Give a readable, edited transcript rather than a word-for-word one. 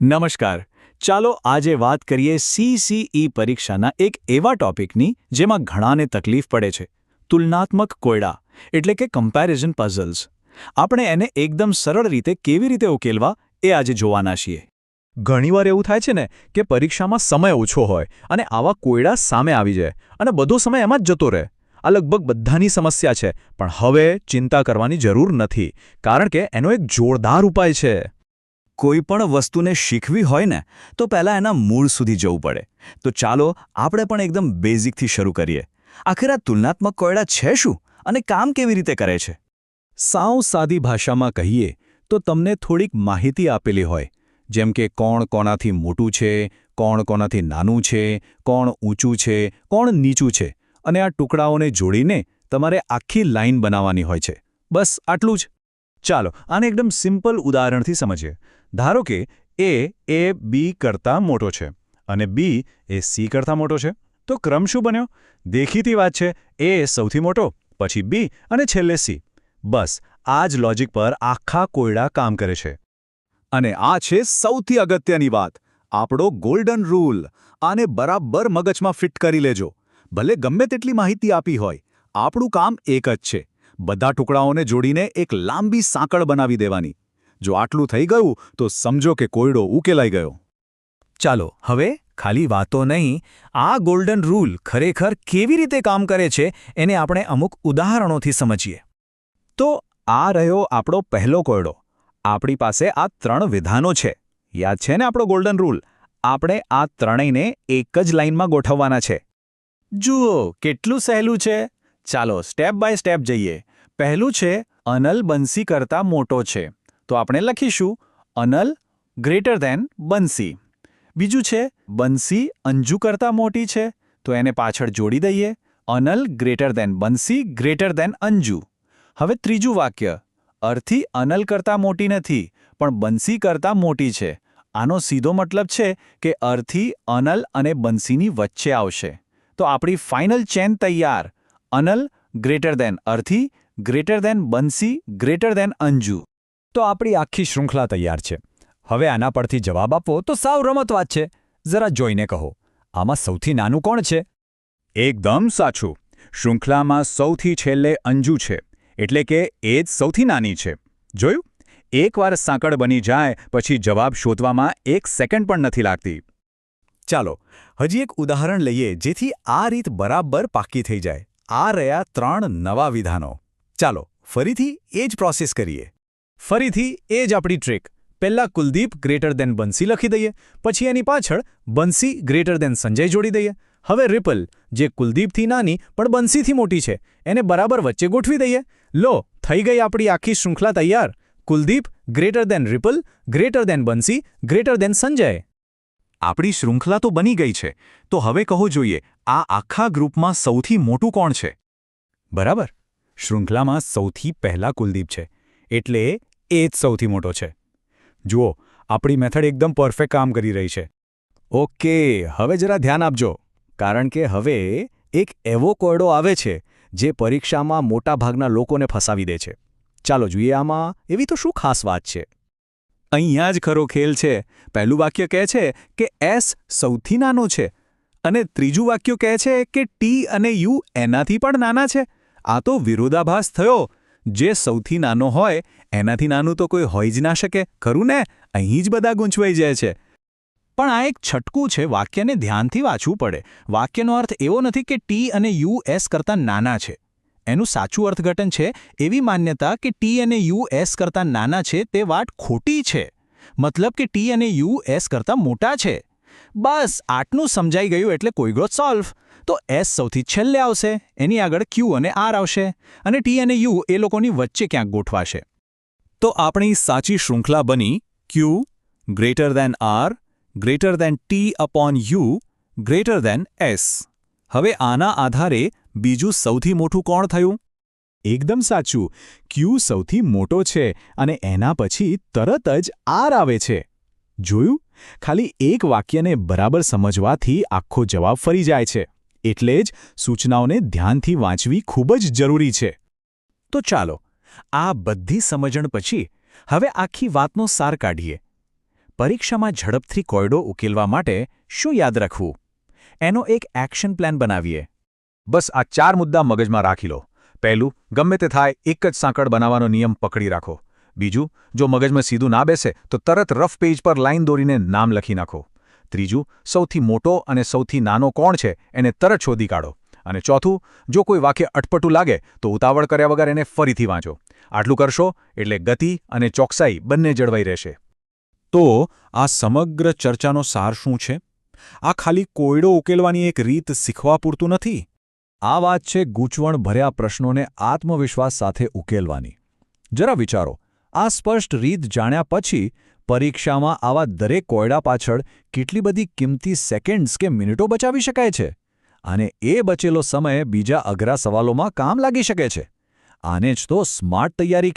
નમસ્કાર. ચાલો આજે વાત કરીએ CCE પરીક્ષાના એક એવા ટોપિકની જેમાં ઘણાને તકલીફ પડે છે. તુલનાત્મક કોયડા એટલે કે કમ્પેરિઝન પઝલ્સ. આપણે એને એકદમ સરળ રીતે કેવી રીતે ઉકેલવા એ આજે જોવાના છીએ. ઘણીવાર એવું થાય છે ને કે પરીક્ષામાં સમય ઓછો હોય અને આવા કોયડા સામે આવી જાય અને બધો સમય એમાં જ જતો રહે. આ લગભગ બધાની સમસ્યા છે, પણ હવે ચિંતા કરવાની જરૂર નથી, કારણ કે એનો એક જોરદાર ઉપાય છે. કોઈ પણ વસ્તુને શીખવી હોય ને તો પહેલાં એના મૂળ સુધી જવું પડે. તો ચાલો આપણે પણ એકદમ બેઝિકથી શરૂ કરીએ. આખરે આ તુલનાત્મક કોયડા છે શું અને કામ કેવી રીતે કરે છે? સાવ સાદી ભાષામાં કહીએ તો તમને થોડીક માહિતી આપેલી હોય, જેમ કે કોણ કોનાથી મોટું છે, કોણ કોનાથી નાનું છે, કોણ ઊંચું છે, કોણ નીચું છે, અને આ ટુકડાઓને જોડીને તમારે આખી લાઈન બનાવવાની હોય છે. બસ આટલું જ. ચાલો આને એકદમ સિમ્પલ ઉદાહરણથી સમજીએ. ધારો કે એ બી કરતાં મોટો છે અને બી એ સી કરતાં મોટો છે, તો ક્રમ શું બન્યો? દેખીતી વાત છે, એ સૌથી મોટો, પછી બી અને છેલ્લે સી. બસ આ જ લોજિક પર આખા કોયડા કામ કરે છે. અને આ છે સૌથી અગત્યની વાત, આપણો ગોલ્ડન રૂલ. આને બરાબર મગજમાં ફિટ કરી લેજો. ભલે ગમે તેટલી માહિતી આપી હોય, આપણું કામ એક જ છે, બધા ટુકડાઓને જોડીને એક લાંબી સાંકળ બનાવી દેવાની. જો આટલું થઈ ગયું તો સમજો કે કોયડો ઉકેલાઈ ગયો. ચાલો હવે ખાલી વાતો નહીં, આ ગોલ્ડન રૂલ ખરેખર કેવી રીતે કામ કરે છે એને આપણે અમુક ઉદાહરણોથી સમજીએ. તો આ રહ્યો આપણો પહેલો કોયડો. આપણી પાસે આ 3 વિધાનો છે. યાદ છે ને આપણો ગોલ્ડન રૂલ? આપણે આ ત્રણેયને એક જ લાઇનમાં ગોઠવવાના છે. જુઓ કેટલું સહેલું છે. ચાલો સ્ટેપ બાય સ્ટેપ જઈએ. પહેલું છે અનલ બંસી કરતાં મોટો છે, તો આપણે લખીશું અનલ ગ્રેટર ધેન બંસી. બીજું છે બંસી અંજુ કરતાં મોટી છે, તો એને પાછળ જોડી દઈએ અનલ greater than Bansi greater than Anju. હવે ત્રીજું વાક્ય, અર્થી અનલ કરતાં મોટી નથી પણ બંસી કરતાં મોટી છે. આનો સીધો મતલબ છે કે અર્થી અનલ અને બંસીની વચ્ચે આવશે. તો આપણી ફાઇનલ ચેન તૈયાર. અનલ greater than અર્થી greater than Bansi greater than Anju. તો આપણી આખી શૃંખલા તૈયાર છે. હવે આના પરથી જવાબ આપવો તો સાવ રમત વાત છે. જરા જોઈને કહો, આમાં સૌથી નાનું કોણ છે? એકદમ સાચું. શૃંખલામાં સૌથી છેલ્લે અંજુ છે, એટલે કે એ જ સૌથી નાની છે. જોયું? એકવાર સાંકળ બની જાય પછી જવાબ શોધવામાં 1 સેકન્ડ પણ નથી લાગતી. ચાલો હજી એક ઉદાહરણ લઈએ જેથી આ રીત બરાબર પાક્કી થઈ જાય. આ રહ્યા 3 નવા વિધાનો. ચાલો ફરીથી એ જ પ્રોસેસ કરીએ. ફરીથી એ જ આપણી ટ્રીક. પહેલાં કુલદીપ ગ્રેટર ધેન બંસી લખી દઈએ, પછી એની પાછળ બંસી ગ્રેટર ધેન સંજય જોડી દઈએ. હવે રિપલ, જે કુલદીપથી નાની પણ બંસીથી મોટી છે, એને બરાબર વચ્ચે ગોઠવી દઈએ. લો, થઈ ગઈ આપણી આખી શૃંખલા તૈયાર. Kuldeep greater than Ripal greater than Bansi greater than Sanjay. આપણી શૃંખલા તો બની ગઈ છે. તો હવે કહો જોઈએ, આ આખા ગ્રુપમાં સૌથી મોટું કોણ છે? બરાબર, શૃંખલામાં સૌથી પહેલા કુલદીપ છે, એટલે એ જ સૌથી મોટો છે. જુઓ, આપણી મેથડ એકદમ પરફેક્ટ કામ કરી રહી છે. ઓકે, હવે જરા ધ્યાન આપજો, કારણ કે હવે એક એવો કોયડો આવે છે જે પરીક્ષામાં મોટાભાગના લોકોને ફસાવી દે છે. ચાલો જોઈએ આમાં એવી તો શું ખાસ વાત છે. અહીંયા જ ખરો ખેલ છે. પહેલું વાક્ય કહે છે કે એસ સૌથી નાનો છે અને ત્રીજું વાક્ય કહે છે કે ટી અને યુ એનાથી પણ નાના છે. આ તો વિરોધાભાસ થયો. જે સૌથી નાનો હોય એનાથી નાનું તો કોઈ હોઈ જ ના શકે, ખરું ને? અહીં જ બધા ગૂંચવાઈ જાય છે. પણ આ એક છટકું છે, વાક્યને ધ્યાનથી વાંચવું પડે. વાક્યનો અર્થ એવો નથી કે ટી અને યુ એસ કરતાં નાના છે. એનું સાચું અર્થઘટન છે એવી માન્યતા કે ટી અને યુ એસ કરતાં નાના છે તે વાત ખોટી છે. મતલબ કે ટી અને યુ એસ કરતાં મોટા છે. બસ આટલું સમજાઈ ગયું એટલે કોઈગો સોલ્વ. તો એસ સૌથી છેલ્લે આવશે, એની આગળ ક્યુ અને આર આવશે, અને ટી અને યુ એ લોકોની વચ્ચે ક્યાંક ગોઠવાશે. તો આપણી સાચી શૃંખલા બની Q greater than R greater than T upon U greater than S. હવે આના આધારે બીજું સૌથી મોટું કોણ થયું? એકદમ સાચું, ક્યુ સૌથી મોટો છે અને એના પછી તરત જ આર આવે છે. જોયું? ખાલી એક વાક્યને બરાબર સમજવાથી આખો જવાબ ફરી જાય છે. એટલે જ સૂચનાઓને ધ્યાનથી વાંચવી ખૂબ જ જરૂરી છે. તો ચાલો આ બધી સમજણ પછી હવે આખી વાતનો સાર કાઢીએ. પરીક્ષામાં ઝડપથી કોયડો ઉકેલવા માટે શું યાદ રાખવું? એનો એક એક્શન પ્લાન બનાવીએ. બસ આ 4 મુદ્દા મગજમાં રાખી લો. પહેલું, ગમે તે થાય એક જ સાંકળ બનાવવાનો નિયમ પકડી રાખો. બીજું, જો મગજમાં સીધું ના બેસે તો તરત રફ પેજ પર લાઈન દોરીને નામ લખી નાખો. ત્રીજું, સૌથી મોટો અને સૌથી નાનો કોણ છે એને તરત શોધી કાઢો. અને ચોથું, જો કોઈ વાક્ય અટપટું લાગે તો ઉતાવળ કર્યા વગર એને ફરીથી વાંચો. આટલું કરશો એટલે ગતિ અને ચોકસાઈ બંને જળવાઈ રહેશે. તો આ સમગ્ર ચર્ચાનો સાર શું છે? આ ખાલી કોયડો ઉકેલવાની એક રીત શીખવા પૂરતું નથી. આ વાત છે ગૂંચવણ ભર્યા પ્રશ્નોને આત્મવિશ્વાસ સાથે ઉકેલવાની. જરા વિચારો, આ સ્પષ્ટ રીત જાણ્યા પછી પરીક્ષામાં આવા દરેક કોયડા પાછળ કેટલી બધી કિંમતી સેકન્ડ્સ કે મિનિટો બચાવી શકાય છે. અને એ બચેલો સમય બીજા અઘરા સવાલોમાં કામ લાગી શકે છે. આને જ તો સ્માર્ટ તૈયારી